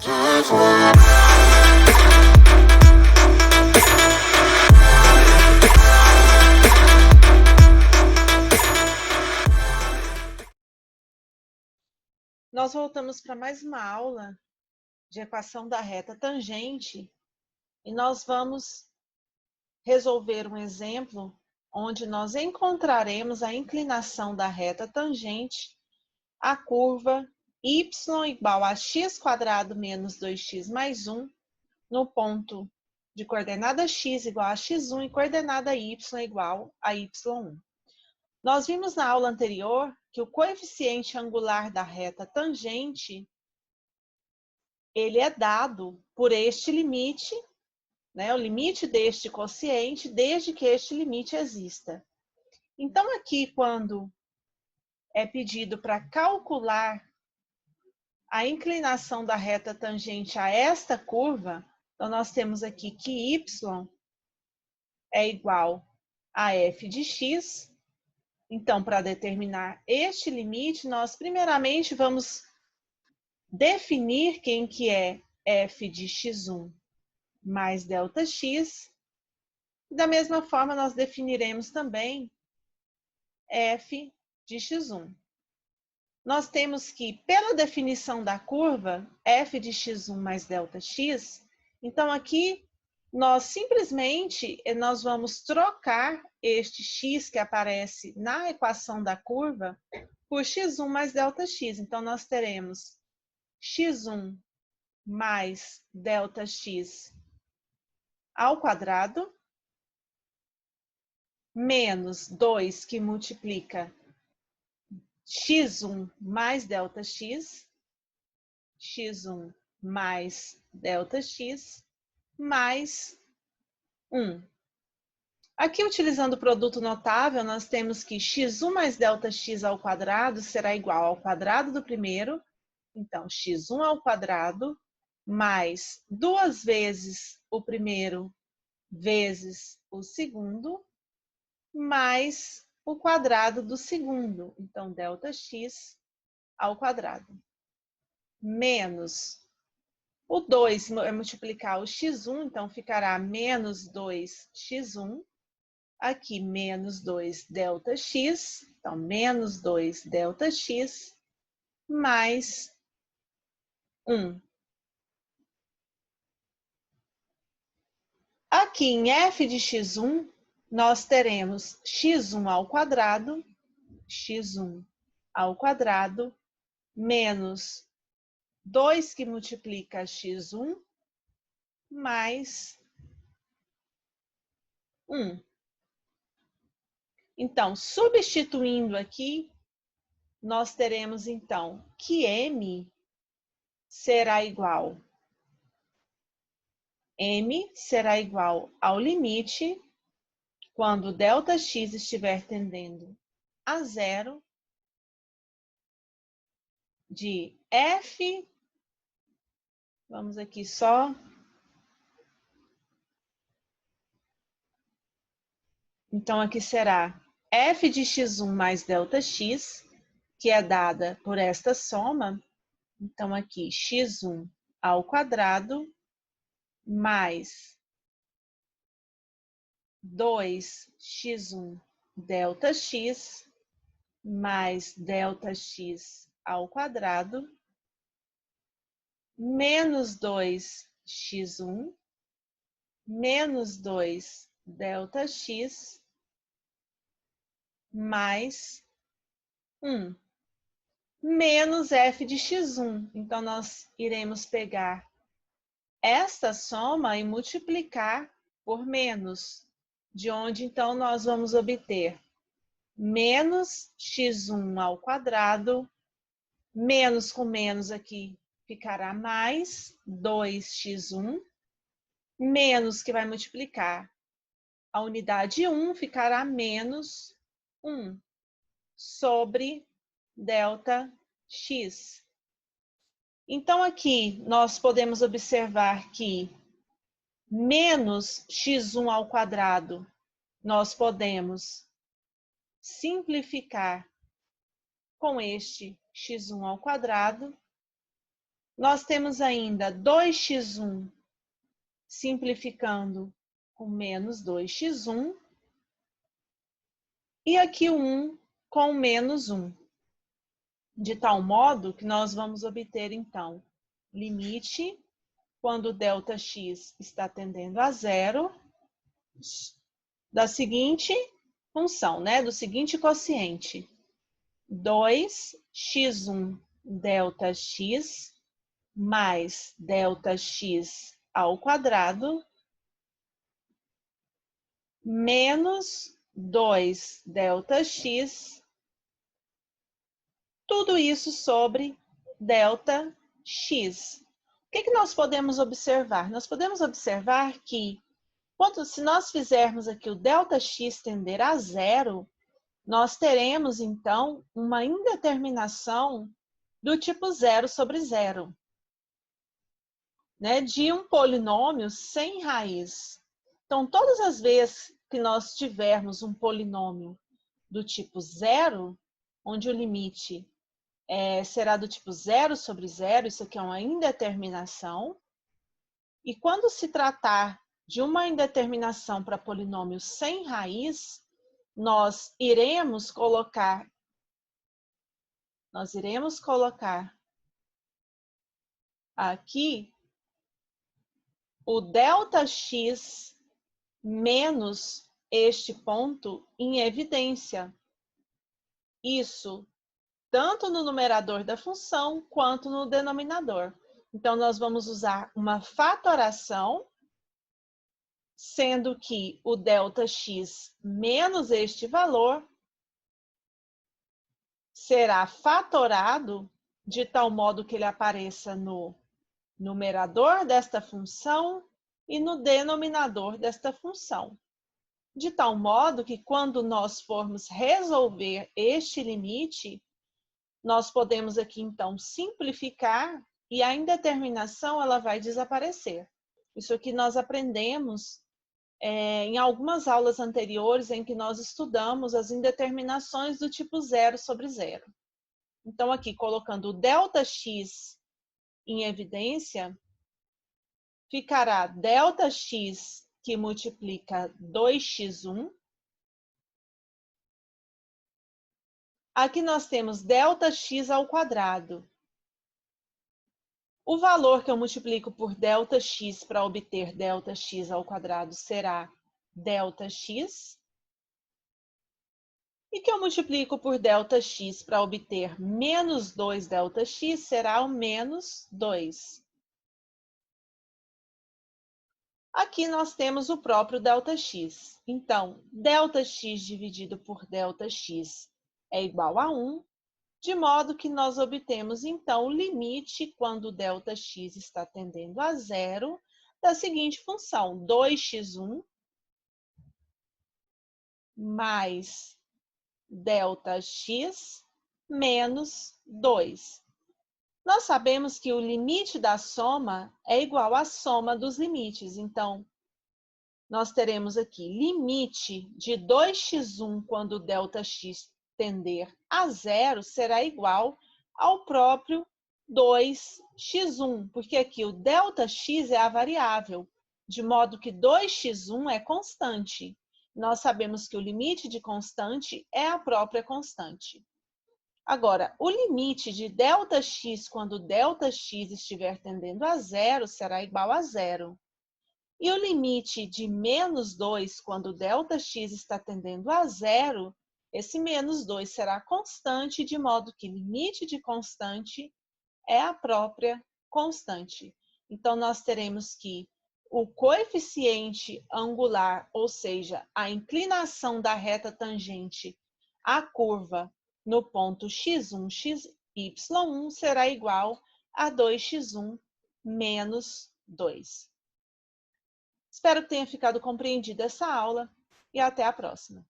Nós voltamos para mais uma aula de equação da reta tangente e nós vamos resolver um exemplo onde nós encontraremos a inclinação da reta tangente à curva y igual a x² menos 2x mais 1 no ponto de coordenada x igual a x1 e coordenada y igual a y1. Nós vimos na aula anterior que o coeficiente angular da reta tangente ele é dado por este limite, né, o limite deste quociente, desde que este limite exista. Então, aqui, quando é pedido para calcular a inclinação da reta tangente a esta curva, então nós temos aqui que y é igual a f de x. Então, para determinar este limite, nós primeiramente vamos definir quem que é f de x1 mais ΔX. Da mesma forma, nós definiremos também f de x1. Nós temos que, pela definição da curva, f de x1 mais ΔX, então aqui nós simplesmente vamos trocar este x que aparece na equação da curva por x1 mais ΔX. Então, nós teremos x1 mais ΔX ao quadrado, menos 2 que multiplica x1 mais ΔX, x1 mais ΔX, mais 1. Aqui, utilizando o produto notável, nós temos que x1 mais ΔX ao quadrado será igual ao quadrado do primeiro. Então, x1 ao quadrado mais 2 vezes o primeiro vezes o segundo, mais o quadrado do segundo. Então, ΔX ao quadrado. Menos o 2 é multiplicar o x1, então ficará menos 2x1. Aqui, menos 2 ΔX, então, menos 2 ΔX, mais 1. Aqui em f de x1, nós teremos x1 ao quadrado, menos 2 que multiplica x1, mais 1. Então, substituindo aqui, nós teremos, então, que m será igual ao limite, quando ΔX estiver tendendo a zero, de f, vamos aqui só, então aqui será f de x1 mais ΔX, que é dada por esta soma, então aqui x1 ao quadrado, mais 2x1 ΔX, mais ΔX ao quadrado, menos 2x1, menos 2 ΔX, mais 1, menos f de x1. Então, nós iremos pegar esta soma e multiplicar por menos, de onde, então, nós vamos obter menos x1 ao quadrado, menos com menos aqui ficará mais 2x1, menos que vai multiplicar a unidade 1, ficará menos 1 sobre ΔX. Então, aqui nós podemos observar que menos x1 ao quadrado, nós podemos simplificar com este x1 ao quadrado, Nós temos ainda 2x1 simplificando com menos 2x1. E aqui o 1 com menos 1. De tal modo que nós vamos obter, então, limite quando ΔX está tendendo a zero, da seguinte função, né? Do seguinte quociente. 2x1 ΔX mais ΔX ao quadrado menos 2 ΔX, tudo isso sobre ΔX. O que nós podemos observar? Nós podemos observar que, se nós fizermos aqui o ΔX tender a zero, nós teremos, então, uma indeterminação do tipo zero sobre zero, né? De um polinômio sem raiz. Então, todas as vezes que nós tivermos um polinômio do tipo zero, onde o limite será do tipo zero sobre zero, isso aqui é uma indeterminação. E quando se tratar de uma indeterminação para polinômio sem raiz, nós iremos colocar aqui o ΔX menos este ponto em evidência. Isso tanto no numerador da função quanto no denominador. Então, nós vamos usar uma fatoração, sendo que o ΔX menos este valor será fatorado de tal modo que ele apareça no numerador desta função e no denominador desta função. De tal modo que quando nós formos resolver este limite, nós podemos aqui então simplificar e a indeterminação ela vai desaparecer. Isso aqui nós aprendemos em algumas aulas anteriores em que nós estudamos as indeterminações do tipo zero sobre zero. Então aqui colocando o ΔX em evidência, ficará ΔX que multiplica 2x1. Aqui nós temos ΔX ao quadrado. O valor que eu multiplico por ΔX para obter ΔX ao quadrado será ΔX. E que eu multiplico por ΔX para obter menos 2 ΔX será o menos 2. Aqui nós temos o próprio ΔX. Então, ΔX dividido por ΔX é igual a 1, de modo que nós obtemos, então, o limite quando o ΔX está tendendo a zero, da seguinte função, 2x1 mais ΔX menos 2. Nós sabemos que o limite da soma é igual à soma dos limites. Então, nós teremos aqui limite de 2x1 quando o ΔX tender a zero será igual ao próprio 2x1, porque aqui o ΔX é a variável, de modo que 2x1 é constante. Nós sabemos que o limite de constante é a própria constante. Agora, o limite de ΔX quando ΔX estiver tendendo a zero será igual a zero. E o limite de menos 2 quando ΔX está tendendo a zero, esse menos 2 será constante, de modo que limite de constante é a própria constante. Então, nós teremos que o coeficiente angular, ou seja, a inclinação da reta tangente à curva no ponto x1, xy1 será igual a 2x1 menos 2. Espero que tenha ficado compreendida essa aula e até a próxima.